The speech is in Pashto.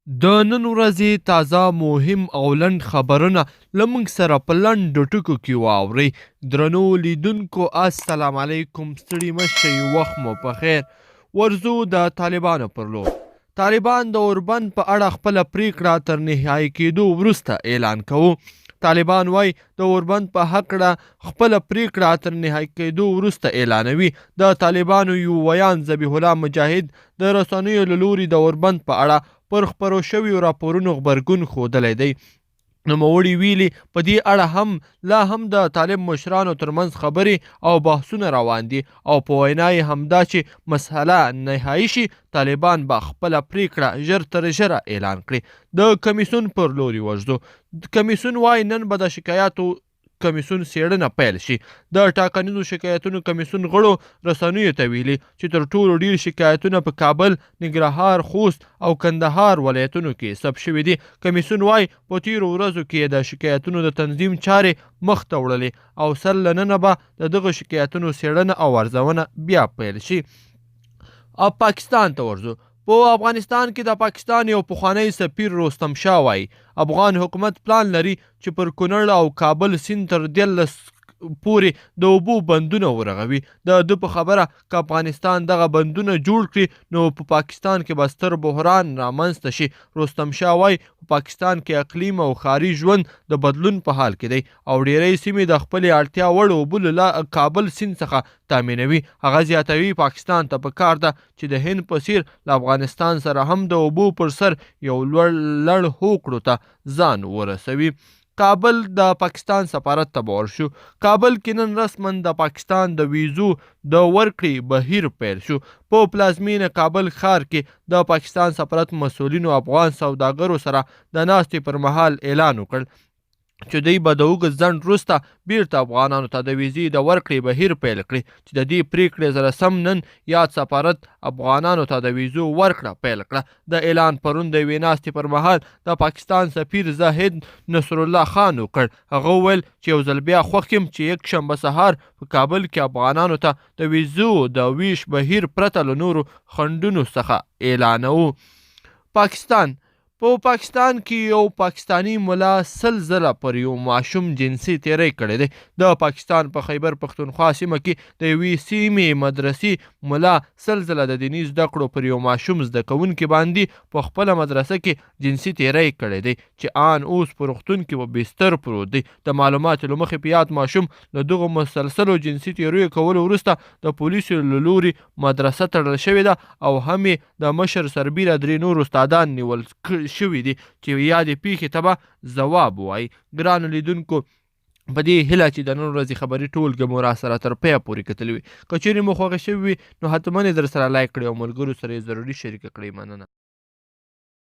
د نن ورځې تازه مهم او لنډ خبرونه له موږ سره په لنډو ټکو کې واورئ. درنو لیدونکو السلام علیکم، ستړي مه شئ، وخت مو په خیر. ورځو د طالبانو پر لور. طالبان د اوربند په اړه خپله پریکړه تر نهایي کېدو وروسته اعلان کوو. طالبان وایي د اوربند په هکله خپله پریکړه تر نهایي کېدو وروسته اعلانوي. د طالبانو یو ویان ذبیح الله مجاهد د رسنیو له لوري د اوربند په اړه پر خپرو شویو راپورونو غبرګون ښودلی دی. نوموړي ویلي په دې اړه هم لا هم د طالب مشرانو ترمنځ خبرې او بحثونه روان دي او په وینا یې همدا چې مسأله نهایي شي، طالبان به خپله پریکړه ژر تر ژره اعلان کړي. د کمیسیون پر لوري ورځو. کمیسیون وایي نن به د شکایاتو کمیسیون څېړنه پیل شي. د ټاکنیزو شکایتونو کمیسیون غړو رسنیو ته ویلي چې تر ټولو ډیر شکایتونه په کابل، ننګرهار، خوست او کندهار ولایتونو کې ثبت شوي دي. کمیسیون وایي په تیرو ورځو کې د شکایتونو د تنظیم چارې مخ ته وړلې او سر له ننه به د دغه شکایتونو څېړنه او ارزونه بیا پیل شي. پاکستان ته ورځو. په افغانستان کې د پاکستان یو پخوانی سفیر رستم شاه وایي افغان حکومت پلان لري چې پر کونړ او کابل سیند تر 13 پورې د اوبو بندونه ورغوي. د ده په خبره که افغانستان دغه بندونه جوړ کړي نو په پاکستان کې به ستر بحران رامنځته شي. رستم شاه وایي په پاکستان کې اقلیم او ښاري ژوند د بدلون په حال کې دی او ډیری سیمې د خپلې اړتیا وړ اوبو له کابل سیند څخه تامینوي. هغه زیاتوي پاکستان ته پکار ده چې د هند په څیر له افغانستان سره هم د اوبو پر سر یو لړ هوکړو ته ځان ورسوي. کابل د پاکستان سفارت ته به ورشو. کابل کې نن رسما د پاکستان د ویزو د ورکړې بهیر پیل شو. په پلازمینه کابل ښار کې د پاکستان سفارت مسؤلینو افغان سوداګرو سره د ناستې پر مهال اعلان وکړ چې دوی به د اوږد ځنډ وروسته بیرته افغانانو ته د ویزې د ورکړې بهیر پیل کړي چې د دې پریکړې سره سم نن یاد سفارت افغانانو ته د ویزو ورکړه پیل کړه. د اعلان پرون د یوې ناستې پر مهال د پاکستان سفیر زاهد نصر الله خان وکړ. هغه وویل چې یو ځل بیا خوښ یم چې یکشنبه سهار په کابل کې افغانانو ته د ویزو د ویش بهیر پرته له نورو خنډونو څخه اعلانوو. پاکستان. په پاکستان کې یو پاکستانی ملا 100 ځله پر یو ماشوم جنسي تیری کړی دی. د پاکستان په خیبر پښتونخوا سیمه کې د یوې سیمې مدرسې ملا 100 ځله د دیني زده کړو پر یو ماشوم زده کوونکي باندې په خپله مدرسه کې جنسي تیری کړی دی چې آن اوس په روغتون کې په بستر پروت دی. د معلوماتو له مخې په یاد ماشوم له دغو مسلسلو جنسي تیریو کولو وروسته د پولیسو له لوري مدرسه تړل شوې ده او هم یې د مشر سربیره 3 نور استادان نیول شوي دي چې یادې پیښې ته به ځواب وایي. ګرانو لیدونکو په دې هیله چې د نن ورځې خبري ټولګه مو را سره تر پایه پورې کتلې وي. که چیرې مو خوښه شوې وي نو حتما یې در سره لایک کړئ او ملګرو سره یې ضروري شریکه کړئ. مننه.